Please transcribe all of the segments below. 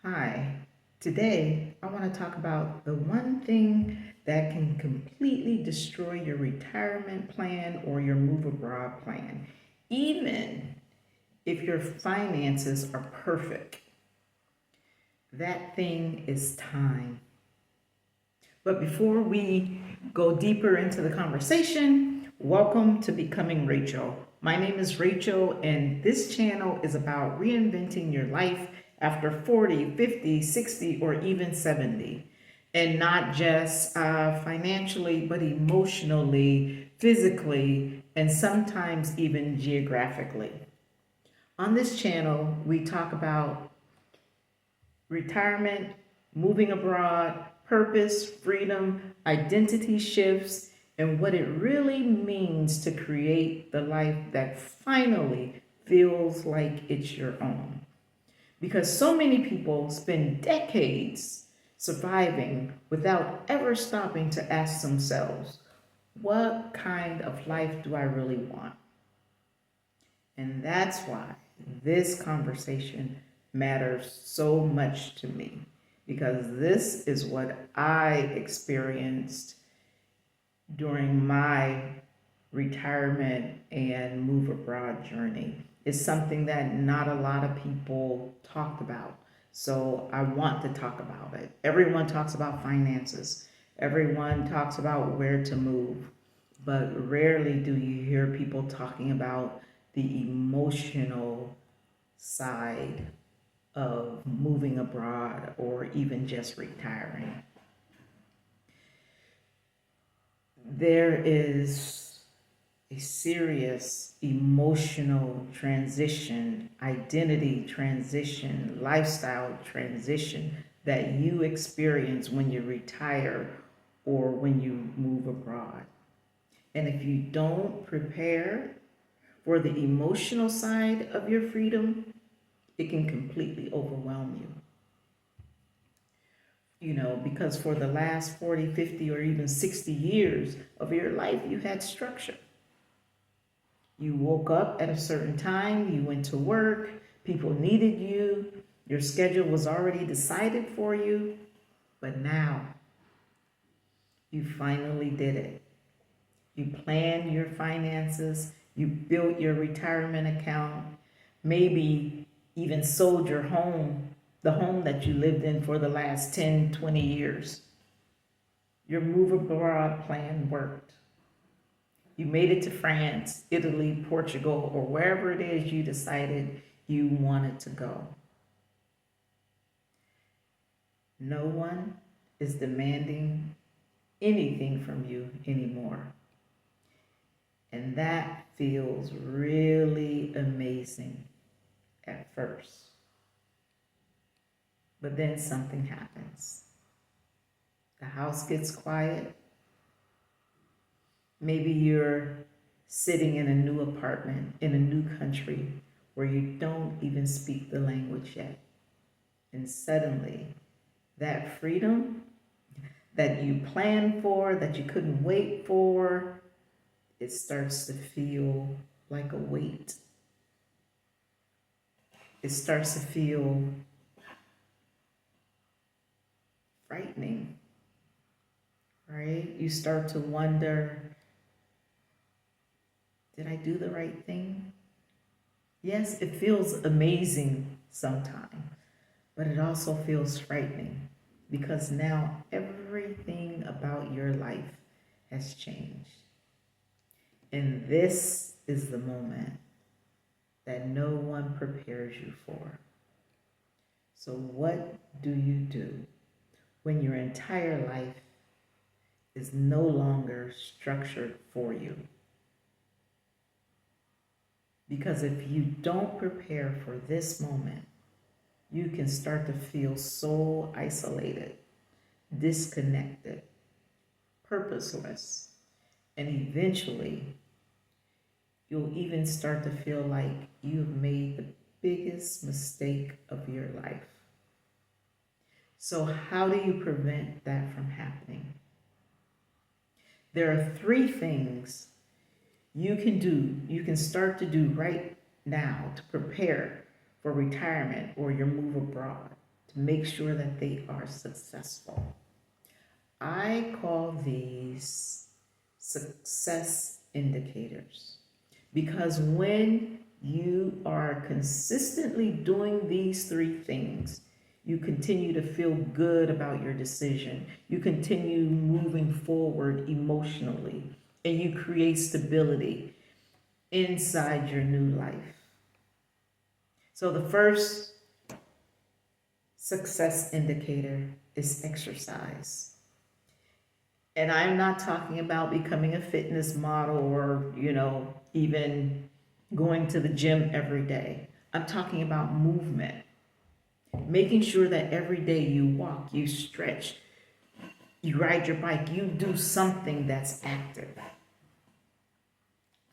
Hi, today I want to talk about the one thing that can completely destroy your retirement plan or your move abroad plan, even if your finances are perfect. That thing is time. But before we go deeper into the conversation, welcome to Becoming Rachel. My name is Rachel, and this channel is about reinventing your life after 40, 50, 60, or even 70. And not just financially, but emotionally, physically, and sometimes even geographically. On this channel, we talk about retirement, moving abroad, purpose, freedom, identity shifts, and what it really means to create the life that finally feels like it's your own. Because so many people spend decades surviving without ever stopping to ask themselves, what kind of life do I really want? And that's why this conversation matters so much to me because this is what I experienced during my retirement and move abroad journey. It's something that not a lot of people talked about. So I want to talk about it. Everyone talks about finances. Everyone talks about where to move, but rarely do you hear people talking about the emotional side of moving abroad or even just retiring. There is a serious emotional transition, identity transition, lifestyle transition that you experience when you retire or when you move abroad. And if you don't prepare for the emotional side of your freedom, it can completely overwhelm you. Because for the last 40, 50, or even 60 years of your life, you had structure. You woke up at a certain time, you went to work, people needed you, your schedule was already decided for you, but now you finally did it. You planned your finances, you built your retirement account, maybe even sold your home, the home that you lived in for the last 10, 20 years. Your move abroad plan worked. You made it to France, Italy, Portugal, or wherever it is you decided you wanted to go. No one is demanding anything from you anymore. And that feels really amazing at first. But then something happens. The house gets quiet. Maybe you're sitting in a new apartment in a new country where you don't even speak the language yet. And suddenly, that freedom that you planned for, that you couldn't wait for, it starts to feel like a weight. It starts to feel frightening, right? You start to wonder, did I do the right thing? Yes, it feels amazing sometimes, but it also feels frightening because now everything about your life has changed. And this is the moment that no one prepares you for. So, what do you do when your entire life is no longer structured for you? Because if you don't prepare for this moment, you can start to feel so isolated, disconnected, purposeless, and eventually you'll even start to feel like you've made the biggest mistake of your life. So, how do you prevent that from happening? There are three things you can start to do right now to prepare for retirement or your move abroad. to make sure that they are successful. I call these success indicators because when you are consistently doing these three things, you continue to feel good about your decision. You continue moving forward emotionally, and you create stability inside your new life. So, the first success indicator is exercise. And I'm not talking about becoming a fitness model or, even going to the gym every day. I'm talking about movement. Making sure that every day you walk, you stretch, you ride your bike, you do something that's active.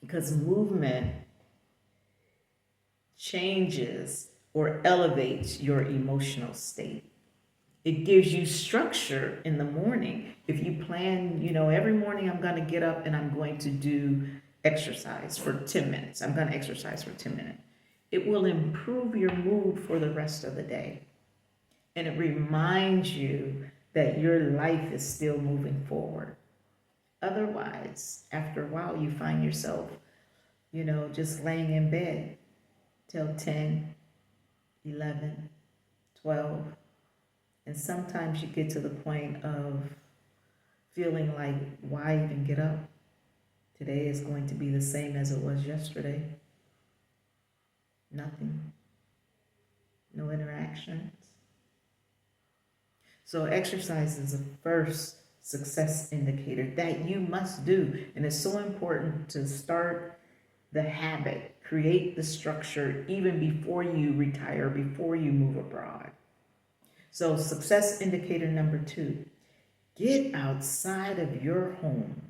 Because movement changes or elevates your emotional state. It gives you structure in the morning. If you plan, every morning I'm going to get up and I'm going to do exercise for 10 minutes. I'm going to exercise for 10 minutes. It will improve your mood for the rest of the day. And it reminds you that your life is still moving forward. Otherwise, after a while, you find yourself, just laying in bed till 10, 11, 12. And sometimes you get to the point of feeling like, why even get up? Today is going to be the same as it was yesterday. Nothing. No interactions. So exercise is the first success indicator that you must do. And it's so important to start the habit, create the structure even before you retire, before you move abroad. So success indicator number 2, get outside of your home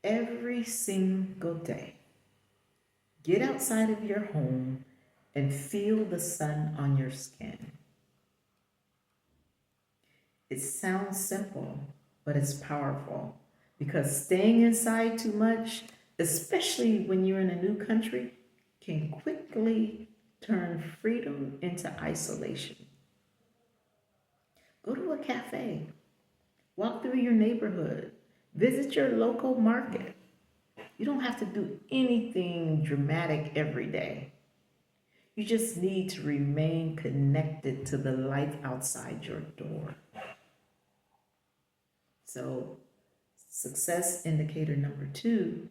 every single day. Get outside of your home and feel the sun on your skin. It sounds simple, but it's powerful because staying inside too much, especially when you're in a new country, can quickly turn freedom into isolation. Go to a cafe, walk through your neighborhood, visit your local market. You don't have to do anything dramatic every day. You just need to remain connected to the life outside your door. So, success indicator number 2,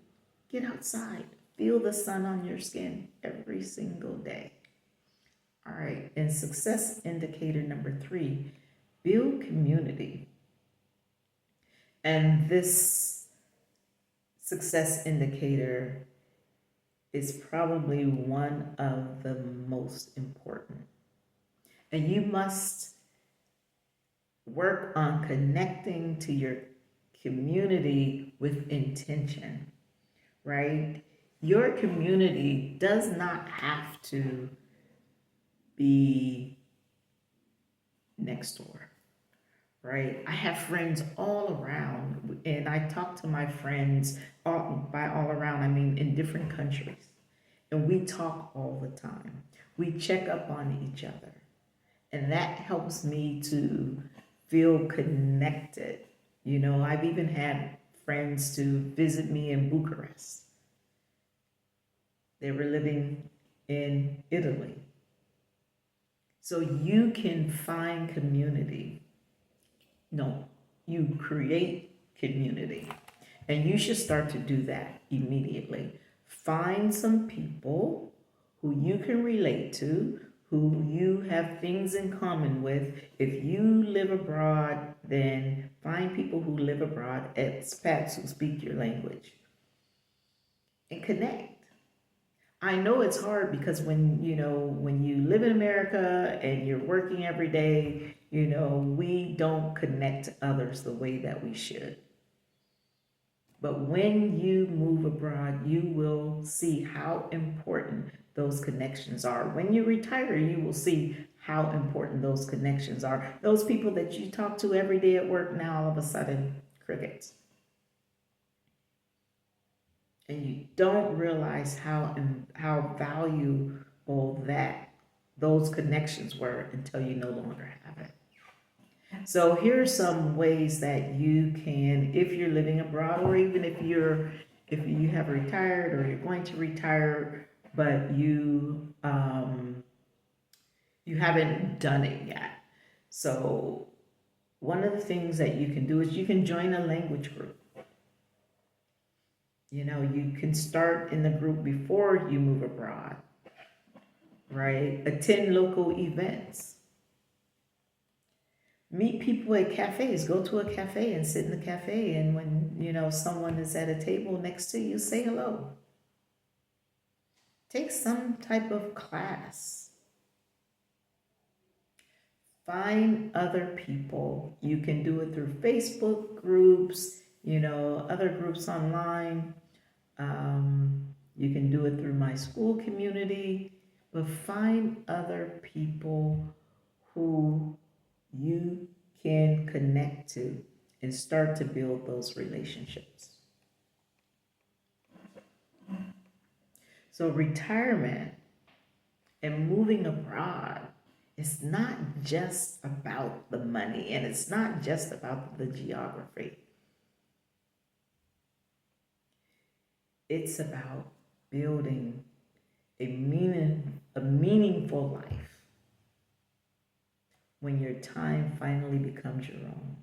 get outside. Feel the sun on your skin every single day. All right, and success indicator number 3, build community. And this success indicator is probably one of the most important. And you must work on connecting to your community with intention, right? Your community does not have to be next door, right? I have friends all around, and I talk to my friends, by all around, I mean in different countries, and we talk all the time. We check up on each other, and that helps me to feel connected. I've even had friends to visit me in Bucharest. They were living in Italy. So you can find community. No, you create community. And you should start to do that immediately. Find some people who you can relate to, who you have things in common with. If you live abroad, then find people who live abroad, expats who speak your language, and connect. I know it's hard because when you live in America and you're working every day, we don't connect to others the way that we should. But when you move abroad, you will see how important those connections are. When you retire, you will see how important those connections are. Those people that you talk to every day at work, now all of a sudden, crickets. And you don't realize how valuable that those connections were until you no longer have it. So here are some ways that you can, if you're living abroad, or even if you have retired or you're going to retire, but you haven't done it yet. So one of the things that you can do is you can join a language group. You know, you can start in the group before you move abroad, right? Attend local events. Meet people at cafes. Go to a cafe and sit in the cafe. And when, you know, someone is at a table next to you, say hello. Take some type of class. Find other people. You can do it through Facebook groups, you know, other groups online. You can do it through my school community, but find other people who you can connect to and start to build those relationships. So retirement and moving abroad is not just about the money, and it's not just about the geography. It's about building a meaningful life when your time finally becomes your own.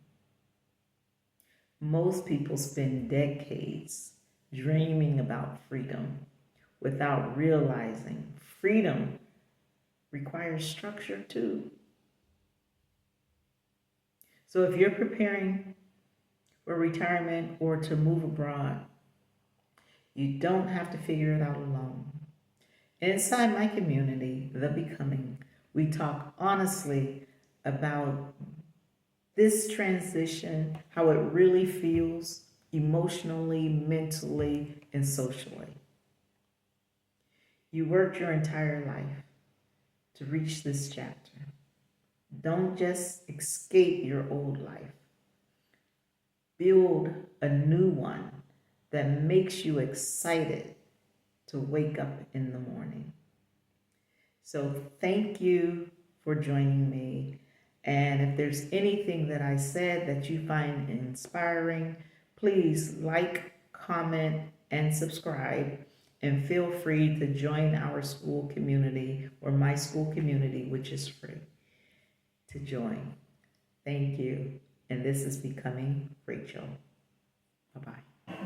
Most people spend decades dreaming about freedom without realizing freedom requires structure too. So if you're preparing for retirement or to move abroad, you don't have to figure it out alone. Inside my community, The Becoming, we talk honestly about this transition, how it really feels emotionally, mentally, and socially. You worked your entire life to reach this chapter. Don't just escape your old life. Build a new one that makes you excited to wake up in the morning. So thank you for joining me. And if there's anything that I said that you find inspiring, please like, comment, and subscribe. And feel free to join our school community or my school community, which is free to join. Thank you. And this is Becoming Rachel. Bye-bye.